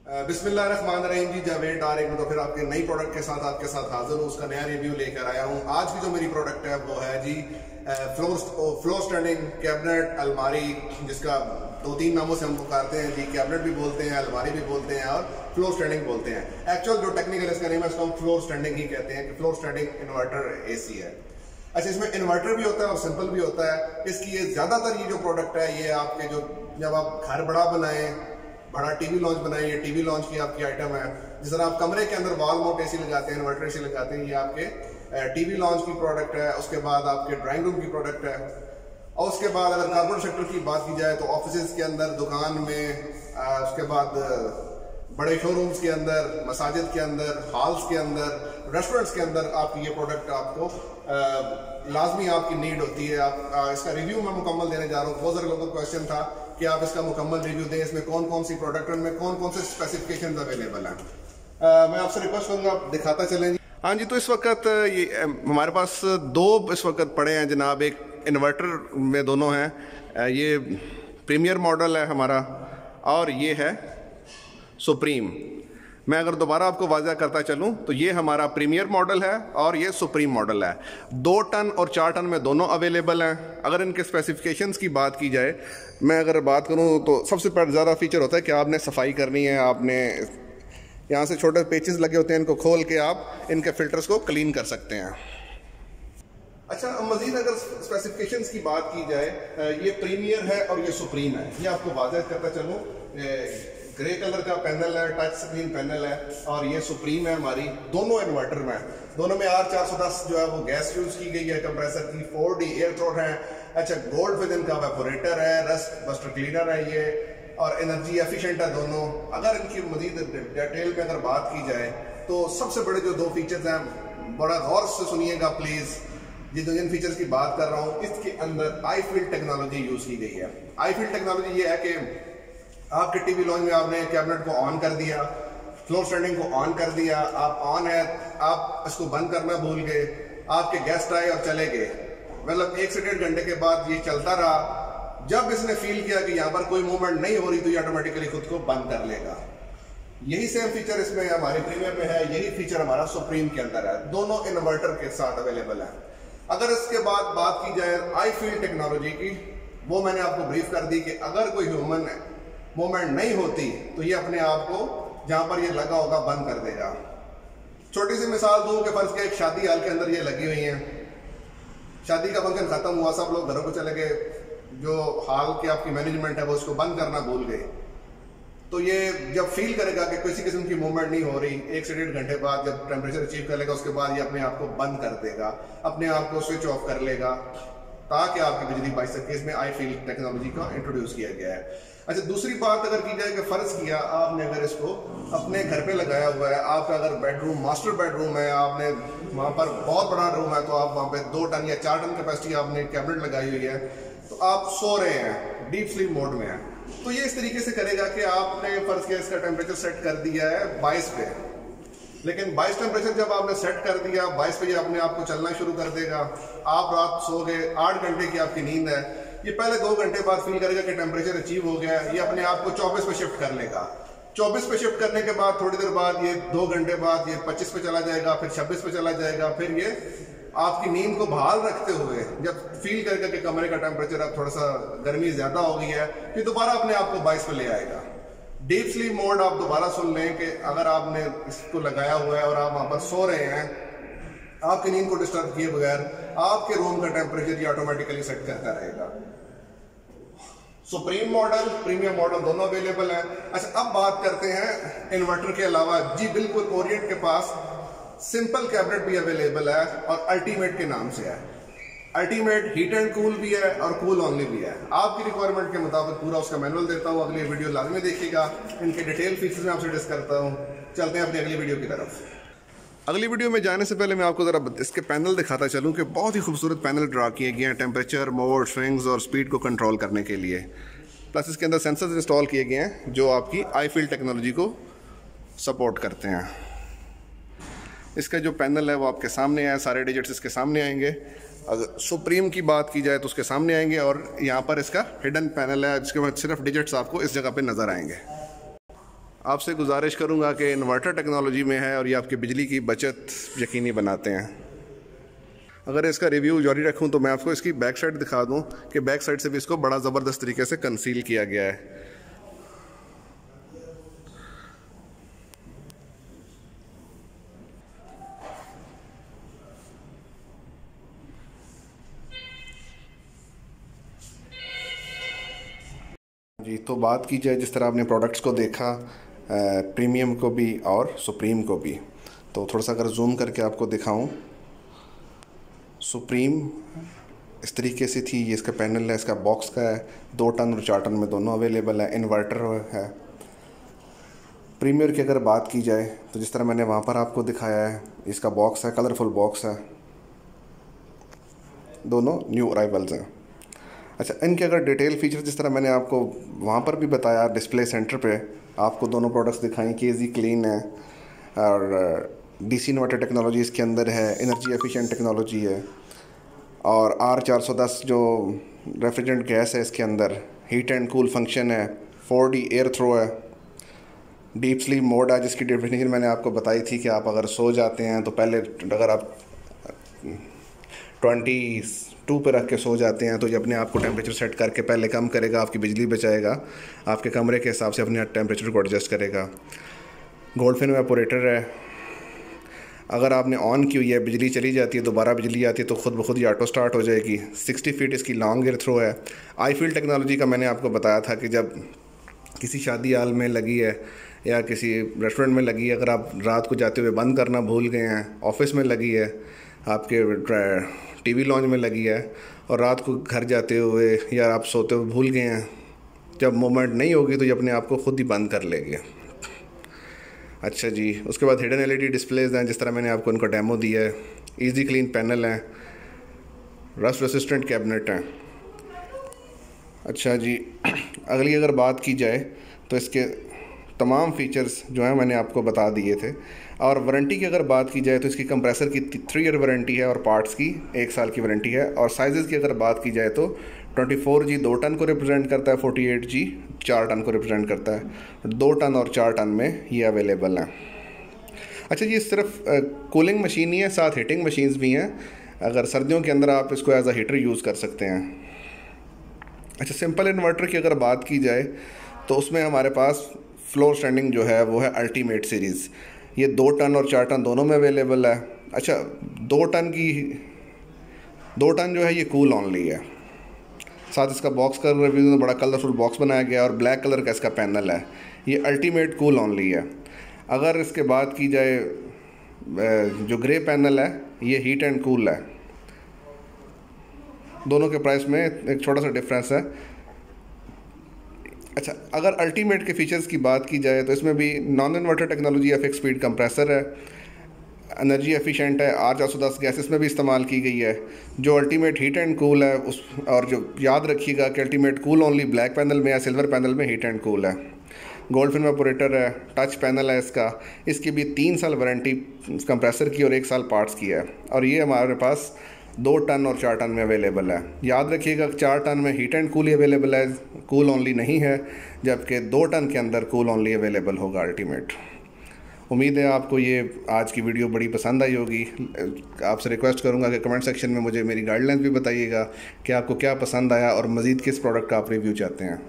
बिस्मिल्लाहिर्रहमानिर्रहीम जी, जावेद तारिक में तो फिर आपके नई प्रोडक्ट के साथ आपके साथ हाजिर हूँ। उसका नया रिव्यू लेकर आया हूँ। आज की जो मेरी प्रोडक्ट है वो है जी फ्लोर स्टैंडिंग कैबिनेट अलमारी, जिसका दो तीन नामों से हम पुकारते हैं जी। कैबिनेट भी बोलते हैं, अलमारी भी बोलते हैं और फ्लोर स्टैंडिंग बोलते हैं। एक्चुअल जो टेक्निकल इसका नेम है उसको हम फ्लोर स्टैंडिंग ही कहते हैं कि फ्लोर स्टैंडिंग इन्वर्टर AC है। अच्छा, इसमें इन्वर्टर भी होता है और सिंपल भी होता है। इसकी ये ज़्यादातर ये जो प्रोडक्ट है ये आपके जो जब आप घर बड़ा बनाएं, बड़ा टीवी लॉन्च बनाए, ये टीवी लॉन्च की आपकी आइटम है। जिस तरह आप कमरे के अंदर वॉल माउंट AC लगाते हैं, इन्वर्टर AC लगाते हैं, ये आपके टीवी लॉन्च की प्रोडक्ट है। उसके बाद आपके ड्राइंग रूम की प्रोडक्ट है। और उसके बाद अगर कॉर्पोरेट सेक्टर की बात की जाए तो ऑफिस के अंदर, दुकान में, उसके बाद बड़े शोरूम्स के अंदर, मसाजिद के अंदर, हॉल्स के अंदर, रेस्टोरेंट्स के अंदर आपकी ये प्रोडक्ट आपको लाजमी आपकी नीड होती है। आप इसका रिव्यू मैं मुकम्मल देने जा रहा हूँ। बहुत सारे लोगों का क्वेश्चन था कि आप इसका मुकम्मल रिव्यू दें, इसमें कौन कौन सी प्रोडक्ट है, में कौन कौन से स्पेसिफिकेशन अवेलेबल हैं। मैं आपसे रिक्वेस्ट करूँगा आप दिखाता चलें। हाँ जी, तो इस वक्त ये हमारे पास दो इस वक्त पड़े हैं जनाब। एक इन्वर्टर में दोनों हैं। ये प्रीमियर मॉडल है हमारा और ये है सुप्रीम। मैं अगर दोबारा आपको वाज़ा करता चलूं तो ये हमारा प्रीमियर मॉडल है और ये सुप्रीम मॉडल है। 2 टन और 4 टन में दोनों अवेलेबल हैं। अगर इनके स्पेसिफिकेशंस की बात की जाए, मैं अगर बात करूं तो सबसे पहले ज़्यादा फीचर होता है कि आपने सफाई करनी है। आपने यहाँ से छोटे पेचेस लगे होते हैं, इनको खोल के आप इनके फिल्टर्स को क्लीन कर सकते हैं। अच्छा, मज़ीद अगर स्पेसिफिकेशंस की बात की जाए, ये प्रीमियर है और ये सुप्रीम है। ये आपको वाज़ह करता चलूँ, ग्रे कलर का पैनल है, टच स्क्रीन पैनल है, और ये सुप्रीम है हमारी। दोनों इन्वर्टर में, दोनों में R410 जो है वो गैस यूज की गई है कंप्रेसर की। 4D एयर थ्रोट है। अच्छा, गोल्ड विद इनका वेपोरेटर है, रस्ट बस्टर क्लीनर है ये, और एनर्जी एफिशिएंट है दोनों। अगर इनकी मजीद डिटेल में अगर बात की जाए तो सबसे बड़े जो 2 फीचर्स हैं, बड़ा गौर से सुनिएगा प्लीज। जिन फीचर्स की बात कर रहा हूँ, इसके अंदर आई फील्ड टेक्नोलॉजी यूज की गई है। आई फील्ड टेक्नोलॉजी ये है कि आपके टीवी लॉन्च में आपने कैबिनेट को ऑन कर दिया, फ्लोर स्टैंडिंग को ऑन कर दिया, आप ऑन है, आप इसको बंद करना भूल गए, आपके गेस्ट आए और चले गए, मतलब 1 से 1.5 घंटे के बाद ये चलता रहा। जब इसने फील किया कि यहाँ पर कोई मूवमेंट नहीं हो रही तो ये ऑटोमेटिकली खुद को बंद कर लेगा। यही सेम फीचर इसमें हमारे प्रीमियर में है, यही फीचर हमारा सुप्रीम के अंदर है। दोनों इन्वर्टर के साथ अवेलेबल है। अगर इसके बाद बात की जाए आई फील्ड टेक्नोलॉजी की, वो मैंने आपको ब्रीफ कर दी कि अगर कोई ह्यूमन मूवमेंट नहीं होती तो ये अपने आप को जहां पर ये लगा होगा बंद कर देगा। छोटी सी मिसाल दूं कि फर्ज के एक शादी हाल के अंदर ये लगी हुई हैं, शादी का फंक्शन खत्म हुआ, सब लोग घरों को चले गए, जो हाल की आपकी मैनेजमेंट है वो उसको बंद करना भूल गए, तो ये जब फील करेगा कि किसी किस्म की मूवमेंट नहीं हो रही, 1 से 1.5 घंटे बाद जब टेम्परेचर अचीव कर लेगा, उसके बाद ये अपने आप को बंद कर देगा, अपने आप को स्विच ऑफ कर लेगा, ताकि आपकी बिजली बच सके। इसमें आई फील्ड टेक्नोलॉजी का इंट्रोड्यूस किया गया है। अच्छा, दूसरी बात अगर की जाए कि फर्ज किया आपने अगर इसको अपने घर पे लगाया हुआ है, आपका अगर बेडरूम मास्टर बेडरूम है, आपने वहाँ पर बहुत बड़ा रूम है, तो आप वहाँ पे 2 टन या 4 टन कैपेसिटी आपने कैबिनेट लगाई हुई है, तो आप सो रहे हैं, डीप स्लीप मोड में है, तो ये इस तरीके से करेगा कि आपने फर्ज किया इसका टेम्परेचर सेट कर दिया है 22 पे, लेकिन 22 टेम्परेचर जब आपने सेट कर दिया, 22 पे ये अपने आप को चलना शुरू कर देगा। आप रात सो गए, 8 घंटे की आपकी नींद है, ये पहले 2 घंटे बाद फील करेगा कि टेम्परेचर अचीव हो गया, ये अपने आप को 24 पे शिफ्ट कर लेगा। 24 पे शिफ्ट करने के बाद थोड़ी देर बाद ये 2 घंटे बाद ये 25 पे चला जाएगा, फिर 26 पे चला जाएगा, फिर ये आपकी नींद को बहाल रखते हुए जब फील करेगा कि कमरे का टेम्परेचर अब थोड़ा सा गर्मी ज्यादा हो गई है, फिर दोबारा अपने आप को 22 पे ले आएगा। डीप स्लीप मोड आप दोबारा सुन लें कि अगर आपने इसको लगाया हुआ है और आप वहां पर सो रहे हैं, आपकी नींद को डिस्टर्ब किए बगैर आपके रूम का टेम्परेचर ये ऑटोमेटिकली सेट करता रहेगा। सुप्रीम मॉडल, प्रीमियम मॉडल दोनों अवेलेबल है। अच्छा, अब बात करते हैं इन्वर्टर के अलावा। जी बिल्कुल, ओरिएंट के पास सिंपल कैबिनेट भी अवेलेबल है और अल्टीमेट के नाम से है। अल्टीमेट हीट एंड कूल भी है और कूल ओनली भी है। आपकी रिक्वायरमेंट के मुताबिक पूरा उसका मैनुअल देता हूँ। अगली वीडियो लाजमी देखिएगा, इनके डिटेल फीचर्स में आपसे डिस्कस करता हूँ। चलते हैं अपनी अगली वीडियो की तरफ। अगली वीडियो में जाने से पहले मैं आपको ज़रा इसके पैनल दिखाता चलूँ कि बहुत ही खूबसूरत पैनल ड्रा किए गए हैं टेम्परेचर, मोड, स्विंग्स और स्पीड को कंट्रोल करने के लिए। प्लस इसके अंदर सेंसर्स इंस्टॉल किए गए हैं जो आपकी आई फील्ड टेक्नोलॉजी को सपोर्ट करते हैं। इसका जो पैनल है वो आपके सामने है, सारे डिजिट्स इसके सामने आएंगे। अगर सुप्रीम की बात की जाए तो उसके सामने आएंगे, और यहाँ पर इसका हिडन पैनल है जिसके बाद सिर्फ डिजिट्स आपको इस जगह पे नज़र आएंगे। आपसे गुजारिश करूंगा कि इन्वर्टर टेक्नोलॉजी में है और ये आपकी बिजली की बचत यकीनी बनाते हैं। अगर इसका रिव्यू जारी रखूं तो मैं आपको इसकी बैक साइड दिखा दूं कि बैक साइड से भी इसको बड़ा ज़बरदस्त तरीके से कंसील किया गया है। जी, तो बात की जाए जिस तरह आपने प्रोडक्ट्स को देखा, प्रीमियम को भी और सुप्रीम को भी, तो थोड़ा सा अगर जूम करके आपको दिखाऊं, सुप्रीम इस तरीके से थी। ये इसका पैनल है, इसका बॉक्स का है, 2 टन और 4 टन में दोनों अवेलेबल है, इन्वर्टर है। प्रीमियर की अगर बात की जाए तो जिस तरह मैंने वहाँ पर आपको दिखाया है, इसका बॉक्स है, कलरफुल बॉक्स है, दोनों न्यू अराइवल्स हैं। अच्छा, इनके अगर डिटेल फीचर जिस तरह मैंने आपको वहाँ पर भी बताया, डिस्प्ले सेंटर पे आपको दोनों प्रोडक्ट्स दिखाएं। केजी क्लीन है और डीसी इन्वर्टर टेक्नोलॉजी इसके अंदर है, एनर्जी एफिशिएंट टेक्नोलॉजी है, और R410 जो रेफ्रिजरेंट गैस है इसके अंदर, हीट एंड कूल फंक्शन है, 4D एयर थ्रो है, डीप स्लीप मोड है जिसकी डेफिनेशन मैंने आपको बताई थी कि आप अगर सो जाते हैं तो पहले अगर आप 22 पे रख के सो जाते हैं तो ये अपने आप को टेम्परेचर सेट करके पहले कम करेगा, आपकी बिजली बचाएगा, आपके कमरे के हिसाब से अपने टेम्परेचर को एडजस्ट करेगा। गोल्डफिन वेपोरेटर है, अगर आपने ऑन की हुई है, बिजली चली जाती है, दोबारा बिजली आती है तो ख़ुद ब खुद ही ऑटो स्टार्ट हो जाएगी। 60 फीट इसकी लॉन्ग एयर थ्रो है। आई फील टेक्नोलॉजी का मैंने आपको बताया था कि जब किसी शादी हाल में लगी है या किसी रेस्टोरेंट में लगी है, अगर आप रात को जाते हुए बंद करना भूल गए हैं, ऑफिस में लगी है, आपके टीवी लॉन्च में लगी है, और रात को घर जाते हुए या आप सोते हुए भूल गए हैं, जब मोमेंट नहीं होगी तो ये अपने आप को खुद ही बंद कर लेगी। अच्छा जी, उसके बाद हिडन LED डिस्प्लेज हैं जिस तरह मैंने आपको उनका डेमो दिया है। इजी क्लीन पैनल हैं, रस्ट रेसिस्टेंट कैबिनेट हैं। अच्छा जी, अगली अगर बात की जाए तो इसके तमाम फीचर्स जो हैं मैंने आपको बता दिए थे। और वारंटी की अगर बात की जाए तो इसकी कंप्रेसर की 3 ईयर वारंटी है और पार्ट्स की 1 साल की वारंटी है। और साइज़ की अगर बात की जाए तो 24G 2 टन को रिप्रेजेंट करता है, 48G 4 टन को रिप्रेजेंट करता है। 2 टन और 4 टन में ये अवेलेबल हैं। अच्छा, ये सिर्फ कूलिंग मशीन ही है, साथ हीटिंग मशीन्स भी हैं। अगर सर्दियों के अंदर आप इसको एज अ हीटर यूज़ कर सकते हैं। अच्छा, सिंपल इन्वर्टर की अगर बात की जाए तो उसमें हमारे पास फ्लोर स्टैंडिंग जो है वो है अल्टीमेट सीरीज़। ये 2 टन और 4 टन दोनों में अवेलेबल है। अच्छा, 2 टन जो है ये कूल ऑनली है। साथ इसका बॉक्स का रिव्यू में बड़ा कलरफुल बॉक्स बनाया गया और ब्लैक कलर का इसका पैनल है। ये अल्टीमेट कूल ऑनली है। अगर इसके बात की जाए जो ग्रे पैनल है ये हीट एंड कूल है। दोनों के प्राइस में एक छोटा सा डिफरेंस है। अच्छा, अगर अल्टीमेट के फीचर्स की बात की जाए तो इसमें भी नॉन इन्वर्टर टेक्नोलॉजी है, फिक्स स्पीड कंप्रेसर है, एनर्जी एफिशिएंट है, R410 गैस इसमें भी इस्तेमाल की गई है। जो अल्टीमेट हीट एंड कूल है उस, और जो याद रखिएगा कि ultimate cool only black panel में या सिल्वर पैनल में हीट एंड कूल है। गोल्डफिन वेपोरेटर है, टच पैनल है इसका, इसकी भी 3 साल वारंटी कंप्रेसर की और 1 साल पार्ट्स की है। और ये हमारे पास 2 टन और 4 टन में अवेलेबल है। याद रखिएगा 4 टन में heat and cool he available है, कूल ओनली नहीं है, जबकि 2 टन के अंदर कूल ओनली अवेलेबल होगा अल्टीमेट। उम्मीद है आपको ये आज की वीडियो बड़ी पसंद आई होगी। आपसे रिक्वेस्ट करूंगा कि कमेंट सेक्शन में मुझे मेरी गाइडलाइंस भी बताइएगा कि आपको क्या पसंद आया और मज़ीद किस प्रोडक्ट का आप रिव्यू चाहते हैं।